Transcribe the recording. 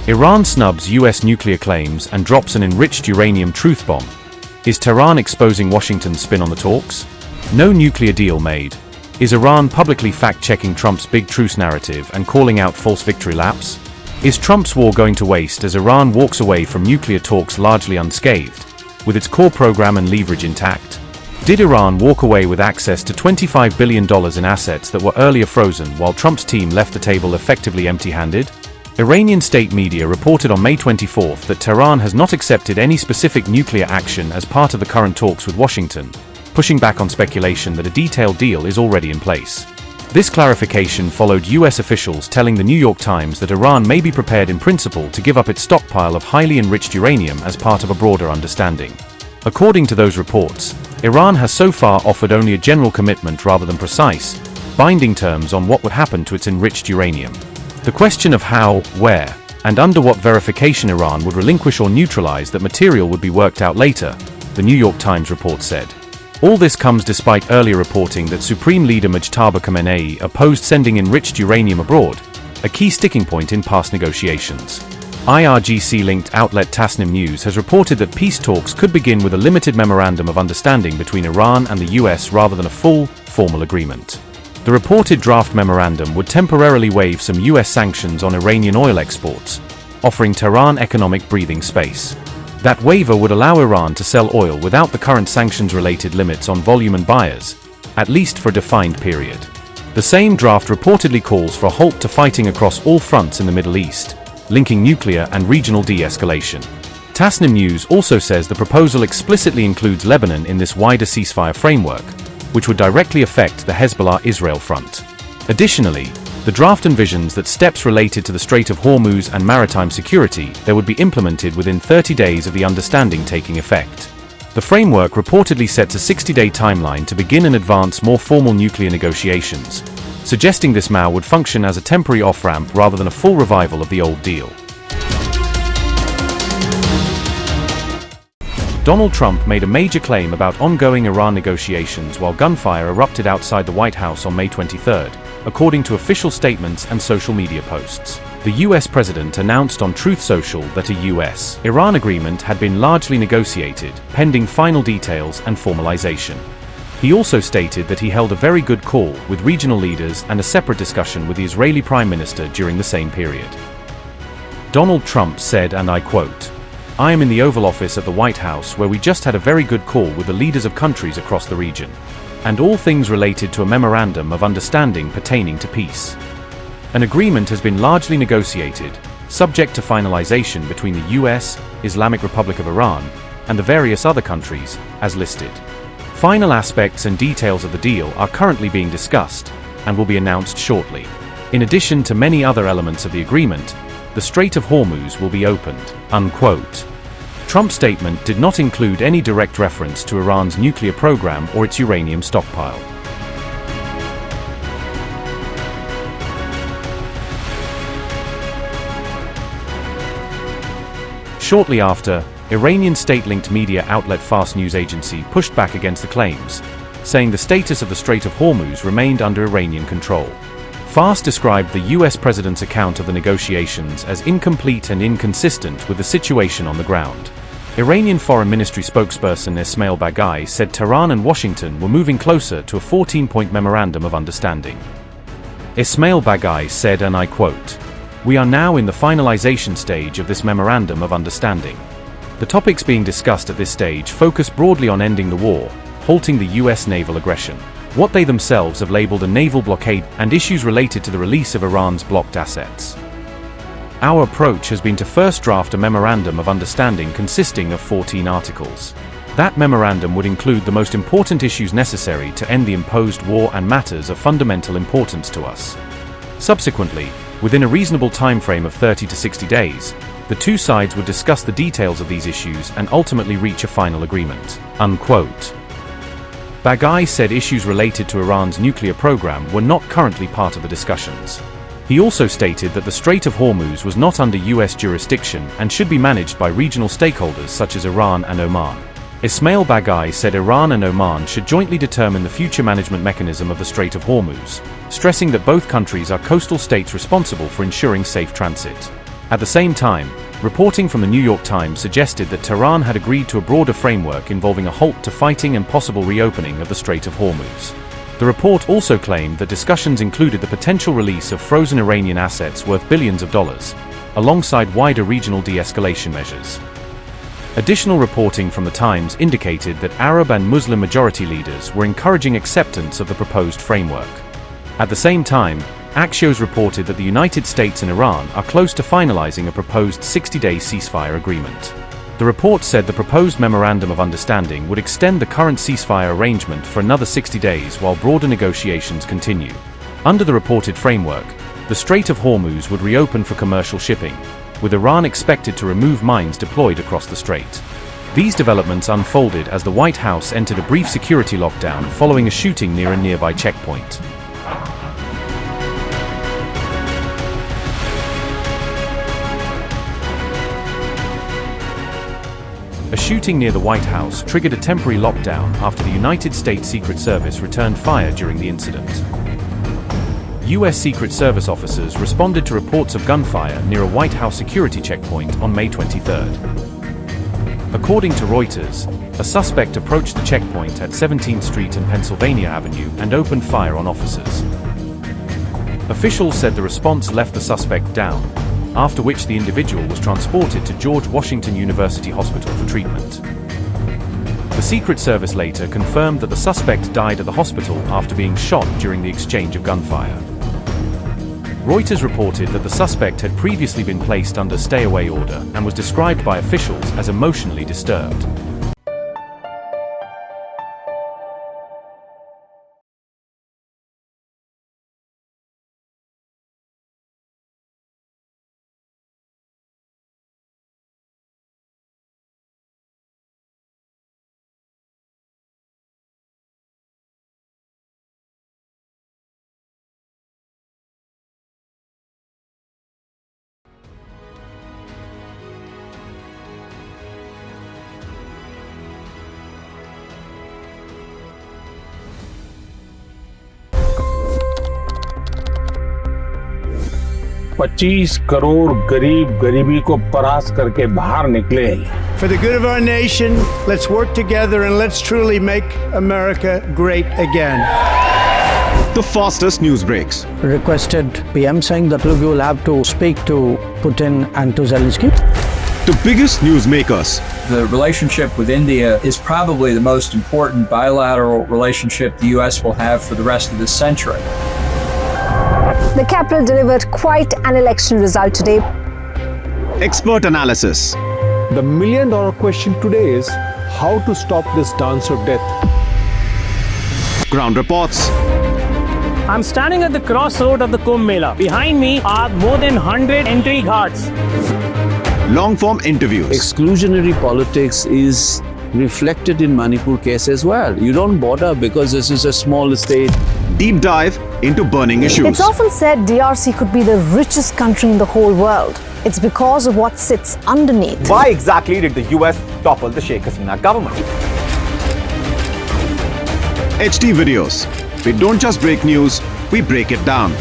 Iran snubs US nuclear claims and drops an enriched uranium truth bomb. Is Tehran exposing Washington's spin on the talks? No nuclear deal made. Is Iran publicly fact-checking Trump's big truce narrative and calling out false victory laps? Is Trump's war going to waste as Iran walks away from nuclear talks largely unscathed, with its core program and leverage intact? Did Iran walk away with access to $25 billion in assets that were earlier frozen while Trump's team left the table effectively empty-handed? Iranian state media reported on May 24 that Tehran has not accepted any specific nuclear action as part of the current talks with Washington, pushing back on speculation that a detailed deal is already in place. This clarification followed US officials telling the New York Times that Iran may be prepared in principle to give up its stockpile of highly enriched uranium as part of a broader understanding. According to those reports, Iran has so far offered only a general commitment rather than precise, binding terms on what would happen to its enriched uranium. The question of how, where, and under what verification Iran would relinquish or neutralize that material would be worked out later, the New York Times report said. All this comes despite earlier reporting that Supreme Leader Mojtaba Khamenei opposed sending enriched uranium abroad, a key sticking point in past negotiations. Irgc-linked outlet Tasnim News has reported that peace talks could begin with a limited memorandum of understanding between Iran and the US rather than a full, formal agreement. The reported draft memorandum would temporarily waive some US sanctions on Iranian oil exports, offering Tehran economic breathing space. That waiver would allow Iran to sell oil without the current sanctions-related limits on volume and buyers, at least for a defined period. The same draft reportedly calls for a halt to fighting across all fronts in the Middle East, linking nuclear and regional de-escalation. Tasnim News also says the proposal explicitly includes Lebanon in this wider ceasefire framework, which would directly affect the Hezbollah-Israel front. Additionally, the draft envisions that steps related to the Strait of Hormuz and maritime security there would be implemented within 30 days of the understanding taking effect. The framework reportedly sets a 60-day timeline to begin and advance more formal nuclear negotiations, suggesting this MOU would function as a temporary off-ramp rather than a full revival of the old deal. Donald Trump made a major claim about ongoing Iran negotiations while gunfire erupted outside the White House on May 23, according to official statements and social media posts. The US president announced on Truth Social that a US-Iran agreement had been largely negotiated, pending final details and formalization. He also stated that he held a very good call with regional leaders and a separate discussion with the Israeli Prime Minister during the same period. Donald Trump said, and I quote, "I am in the Oval Office at the White House where we just had a very good call with the leaders of countries across the region, and all things related to a memorandum of understanding pertaining to peace. An agreement has been largely negotiated, subject to finalization between the US, Islamic Republic of Iran, and the various other countries, as listed. Final aspects and details of the deal are currently being discussed, and will be announced shortly. In addition to many other elements of the agreement, the Strait of Hormuz will be opened." Unquote. Trump's statement did not include any direct reference to Iran's nuclear program or its uranium stockpile. Shortly after, Iranian state-linked media outlet Fars News Agency pushed back against the claims, saying the status of the Strait of Hormuz remained under Iranian control. Fars described the US president's account of the negotiations as incomplete and inconsistent with the situation on the ground. Iranian Foreign Ministry spokesperson Ismail Baghai said Tehran and Washington were moving closer to a 14-point memorandum of understanding. Ismail Baghai said, and I quote, "We are now in the finalization stage of this memorandum of understanding. The topics being discussed at this stage focus broadly on ending the war, halting the US naval aggression, what they themselves have labeled a naval blockade, and issues related to the release of Iran's blocked assets. Our approach has been to first draft a memorandum of understanding consisting of 14 articles. That memorandum would include the most important issues necessary to end the imposed war and matters of fundamental importance to us. Subsequently, within a reasonable time frame of 30 to 60 days, the two sides would discuss the details of these issues and ultimately reach a final agreement." Unquote. Baghai said issues related to Iran's nuclear program were not currently part of the discussions. He also stated that the Strait of Hormuz was not under US jurisdiction and should be managed by regional stakeholders such as Iran and Oman. Ismail Baghai said Iran and Oman should jointly determine the future management mechanism of the Strait of Hormuz, stressing that both countries are coastal states responsible for ensuring safe transit. At the same time, reporting from the New York Times suggested that Tehran had agreed to a broader framework involving a halt to fighting and possible reopening of the Strait of Hormuz. The report also claimed that discussions included the potential release of frozen Iranian assets worth billions of dollars, alongside wider regional de-escalation measures. Additional reporting from the Times indicated that Arab and Muslim majority leaders were encouraging acceptance of the proposed framework. At the same time, Axios reported that the United States and Iran are close to finalizing a proposed 60-day ceasefire agreement. The report said the proposed memorandum of understanding would extend the current ceasefire arrangement for another 60 days while broader negotiations continue. Under the reported framework, the Strait of Hormuz would reopen for commercial shipping, with Iran expected to remove mines deployed across the strait. These developments unfolded as the White House entered a brief security lockdown following a shooting near a nearby checkpoint. A shooting near the White House triggered a temporary lockdown after the United States Secret Service returned fire during the incident. U.S. Secret Service officers responded to reports of gunfire near a White House security checkpoint on May 23. According to Reuters, a suspect approached the checkpoint at 17th Street and Pennsylvania Avenue and opened fire on officers. Officials said the response left the suspect down, after which the individual was transported to George Washington University Hospital for treatment. The Secret Service later confirmed that the suspect died at the hospital after being shot during the exchange of gunfire. Reuters reported that the suspect had previously been placed under stay-away order and was described by officials as emotionally disturbed. $25 crore गरीब गरीबी को परास्त करके बाहर निकले। For the good of our nation, let's work together and let's truly make America great again. The fastest news breaks. Requested PM saying that look, you will have to speak to Putin and to Zelensky. The biggest newsmakers. The relationship with India is probably the most important bilateral relationship the U.S. will have for the rest of this century. The capital delivered quite an election result today. Expert analysis. The million-dollar question today is how to stop this dance of death. Ground reports. I'm standing at the crossroad of the Kumbh Mela. Behind me are more than 100 entry ghats. Long-form interviews. Exclusionary politics is reflected in Manipur case as well. You don't bother because this is a small state. Deep dive into burning issues. It's often said DRC could be the richest country in the whole world. It's because of what sits underneath. Why exactly did the US topple the Sheikh Hasina government? HD videos. We don't just break news, we break it down.